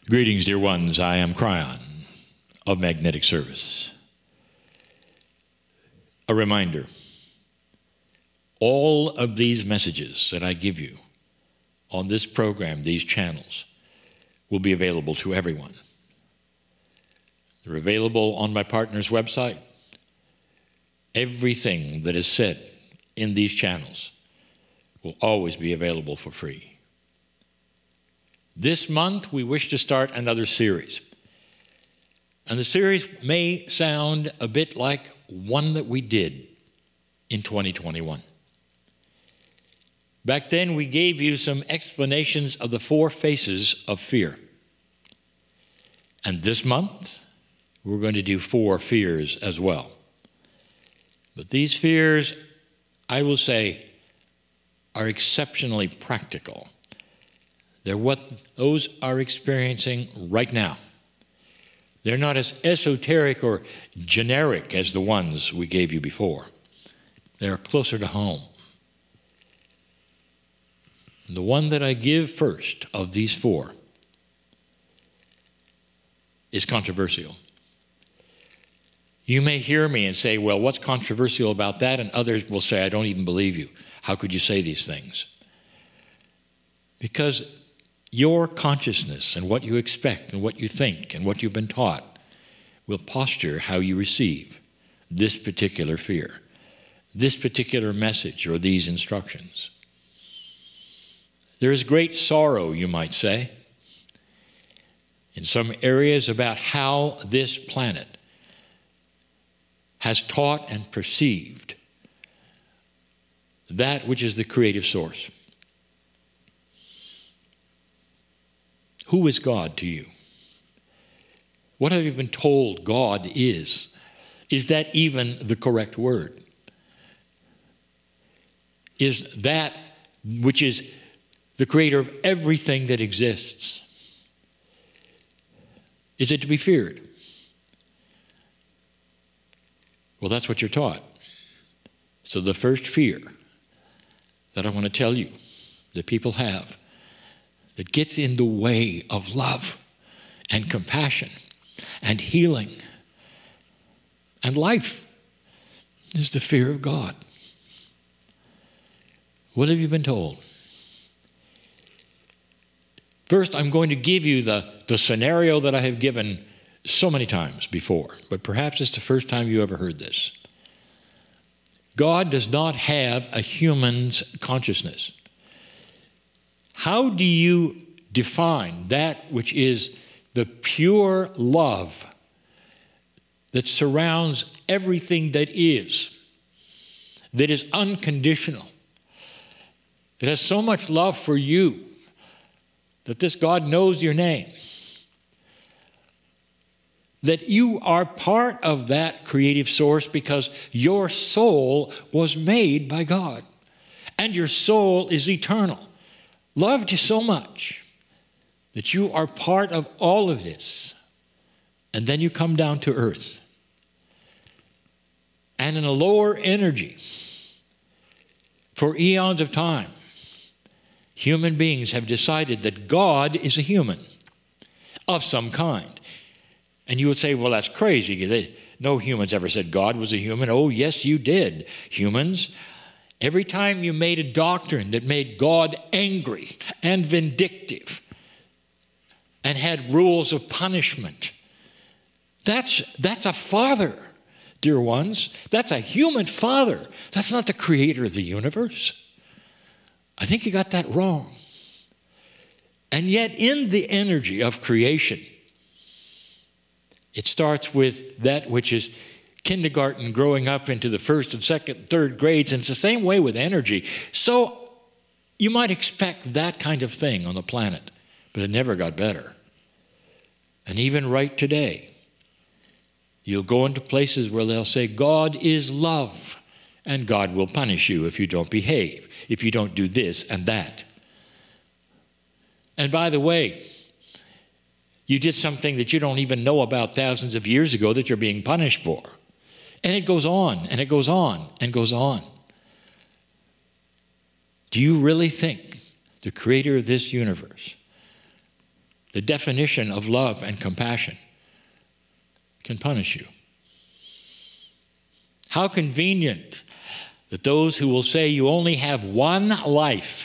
Greetings, dear ones. I am KRYON of Magnetic Service. A reminder, all of these messages that I give you on this program, these channels, will be available to everyone. They're available on my partner's website. Everything that is said in these channels will always be available for free. This month, we wish to start another series. And the series may sound a bit like one that we did in 2021. Back then, we gave you some explanations of the 4 faces of fear. And this month, we're going to do 4 fears as well. But these fears, I will say, are exceptionally practical. They're what those are experiencing right now. They're not as esoteric or generic as the ones we gave you before. They're closer to home. And the one that I give first of these 4 is controversial. You may hear me and say, well, what's controversial about that? And others will say, I don't even believe you. How could you say these things? Because your consciousness and what you expect and what you think and what you've been taught will posture how you receive this particular fear, this particular message or these instructions. There is great sorrow, you might say, in some areas about how this planet has taught and perceived that which is the creative source. Who is God to you? What have you been told God is? Is that even the correct word? Is that which is the creator of everything that exists? Is it to be feared? Well, that's what you're taught. So the first fear that I want to tell you that people have that gets in the way of love and compassion and healing and life is the fear of God. What have you been told? First, I'm going to give you the scenario that I have given so many times before, but perhaps it's the first time you ever heard this. God does not have a human's consciousness. How do you define that which is the pure love that surrounds everything that is unconditional, that has so much love for you, that this God knows your name, that you are part of that creative source because your soul was made by God, and your soul is eternal, loved you so much that you are part of all of this, and then you come down to earth. And in a lower energy, for eons of time, human beings have decided that God is a human of some kind. And you would say, well, that's crazy. No humans ever said God was a human. Oh, yes, you did, humans. Every time you made a doctrine that made God angry and vindictive and had rules of punishment, that's a father, dear ones. That's a human father. That's not the creator of the universe. I think you got that wrong. And yet in the energy of creation, it starts with that which is kindergarten growing up into the first and second, third grades, and it's the same way with energy. So you might expect that kind of thing on the planet, but it never got better. And even right today, you'll go into places where they'll say, God is love, and God will punish you if you don't behave, if you don't do this and that. And by the way, you did something that you don't even know about thousands of years ago that you're being punished for. And it goes on, and it goes on, and goes on. Do you really think the creator of this universe the definition of love and compassion, can punish you. How convenient that those who will say you only have one life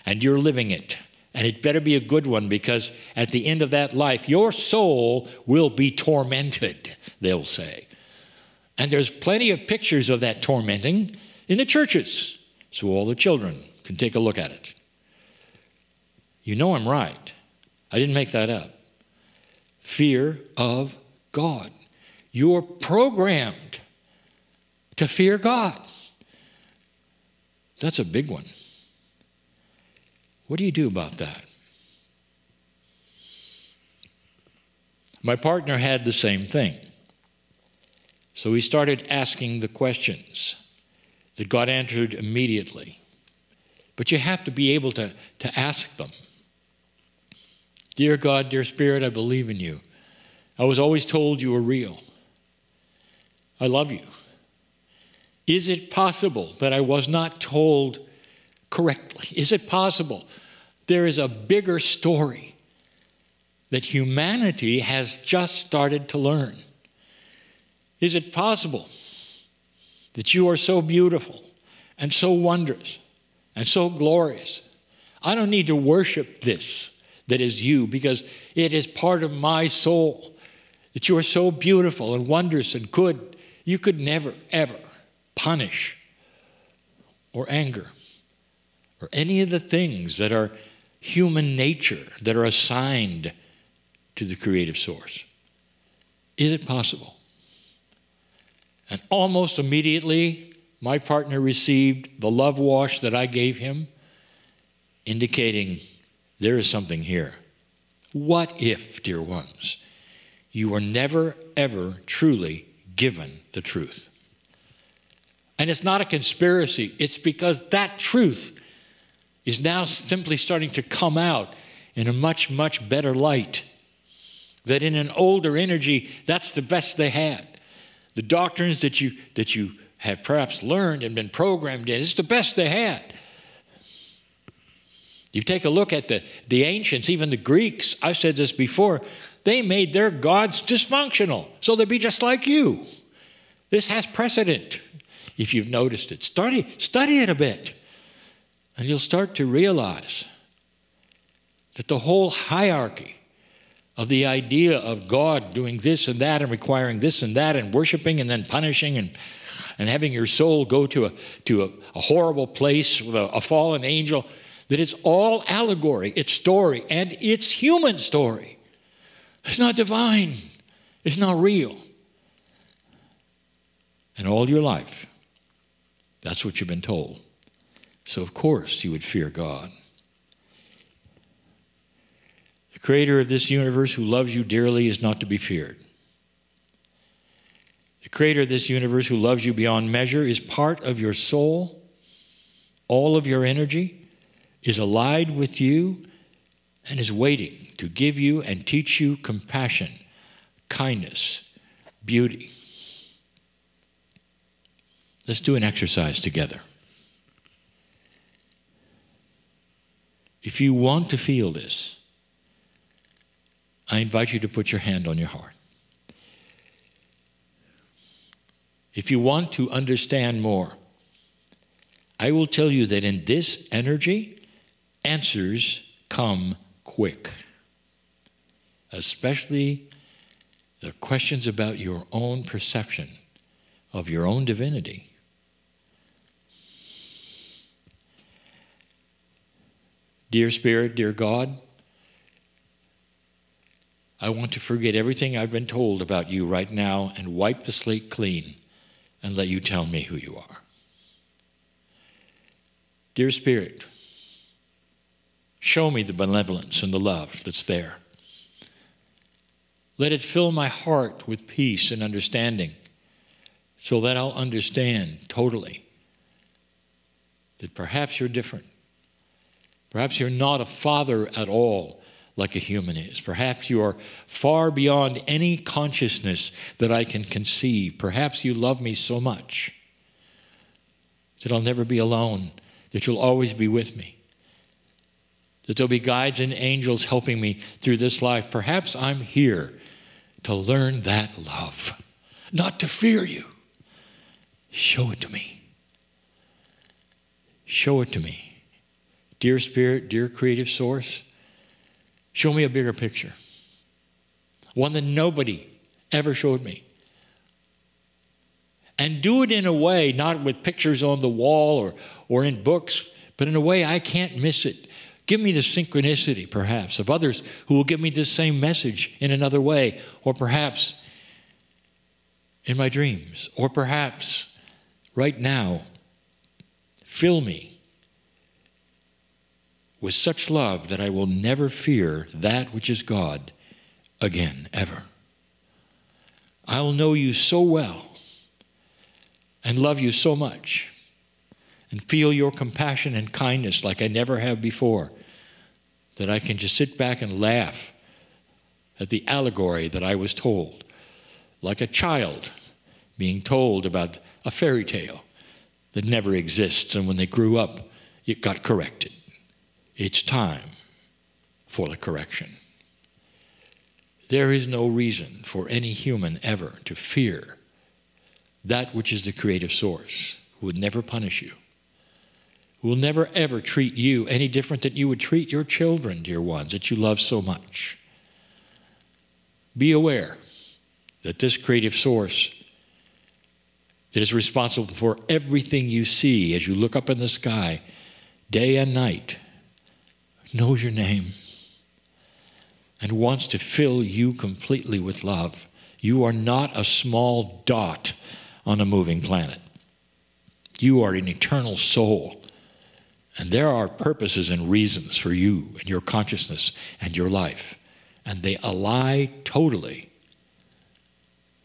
and you're living it, and it better be a good one, because at the end of that life, your soul will be tormented, they'll say. And there's plenty of pictures of that tormenting in the churches, so all the children can take a look at it. You know I'm right. I didn't make that up. Fear of God. You're programmed to fear God. That's a big one. What do you do about that? My partner had the same thing. So he started asking the questions that God answered immediately. But you have to be able to ask them. Dear God, dear Spirit, I believe in you. I was always told you were real. I love you. Is it possible that I was not told correctly? Is it possible there is a bigger story that humanity has just started to learn? Is it possible that you are so beautiful and so wondrous and so glorious? I don't need to worship this that is you, because it is part of my soul, that you are so beautiful and wondrous and good. You could never, ever punish or anger or any of the things that are human nature, that are assigned to the creative source. Is it possible? And almost immediately, my partner received the love wash that I gave him, indicating there is something here. What if, dear ones, you were never, ever truly given the truth? And it's not a conspiracy. It's because that truth is now simply starting to come out in a much, much better light. That in an older energy, that's the best they had. The doctrines that you have perhaps learned and been programmed in, it's the best they had. You take a look at the ancients, even the Greeks, I've said this before, they made their gods dysfunctional, so they'd be just like you. This has precedent, if you've noticed it. Study it a bit, and you'll start to realize that the whole hierarchy of the idea of God doing this and that and requiring this and that and worshiping and then punishing and having your soul go to a horrible place with a fallen angel, that it's all allegory, it's story, and it's human story. It's not divine. It's not real. And all your life, that's what you've been told. So of course you would fear God. The creator of this universe, who loves you dearly, is not to be feared. The creator of this universe, who loves you beyond measure, is part of your soul. All of your energy is allied with you and is waiting to give you and teach you compassion, kindness, beauty. Let's do an exercise together. If you want to feel this, I invite you to put your hand on your heart. If you want to understand more, I will tell you that in this energy, answers come quick, especially the questions about your own perception of your own divinity. Dear Spirit, dear God, I want to forget everything I've been told about you right now and wipe the slate clean and let you tell me who you are. Dear Spirit, show me the benevolence and the love that's there. Let it fill my heart with peace and understanding so that I'll understand totally that perhaps you're different. Perhaps you're not a father at all like a human is. Perhaps you are far beyond any consciousness that I can conceive. Perhaps you love me so much that I'll never be alone, that you'll always be with me. that there'll be guides and angels helping me through this life. Perhaps I'm here to learn that love, not to fear you. Show it to me. Show it to me. Dear Spirit, dear creative source, show me a bigger picture. One that nobody ever showed me. And do it in a way, not with pictures on the wall or in books, but in a way I can't miss it. Give me the synchronicity, perhaps, of others who will give me this same message in another way, or perhaps in my dreams, or perhaps right now, fill me with such love that I will never fear that which is God again, ever. I will know you so well and love you so much and feel your compassion and kindness like I never have before, that I can just sit back and laugh at the allegory that I was told, like a child being told about a fairy tale that never exists, and when they grew up, it got corrected. It's time for the correction. There is no reason for any human ever to fear that which is the creative source, who would never punish you, who will never ever treat you any different than you would treat your children, dear ones, that you love so much. Be aware that this creative source that is responsible for everything you see as you look up in the sky, day and night, knows your name and wants to fill you completely with love. You are not a small dot on a moving planet. You are an eternal soul. And there are purposes and reasons for you and your consciousness and your life. And they ally totally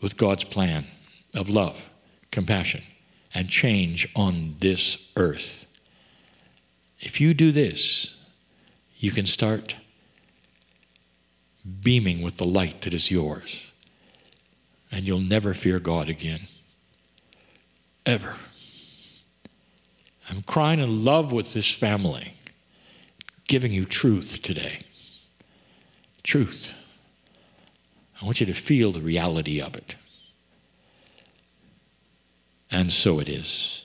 with God's plan of love, compassion, and change on this earth. If you do this, you can start beaming with the light that is yours. And you'll never fear God again. Ever. I'm crying in love with this family, giving you truth today. Truth. I want you to feel the reality of it. And so it is.